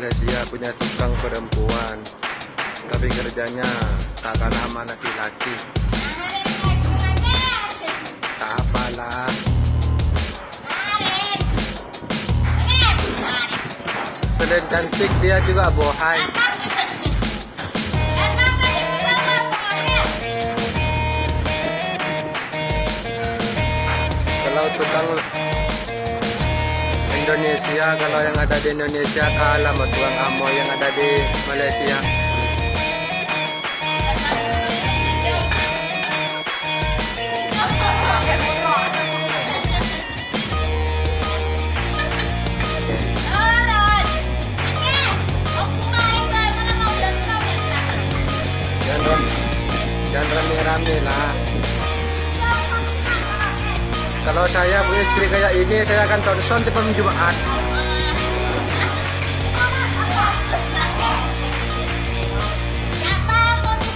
Malaysia punya tukang perempuan, tapi kerjanya tak kalah sama laki-laki. Tak apalah. Selain cantik dia juga bohai. Kalau tukang Indonesia, kalau yang ada di Indonesia kalah sama tukang amo yang ada di Malaysia. Jangan rame-rame lah. Kalau saya punya istri kayak ini, saya akan tonton tiap Jumat.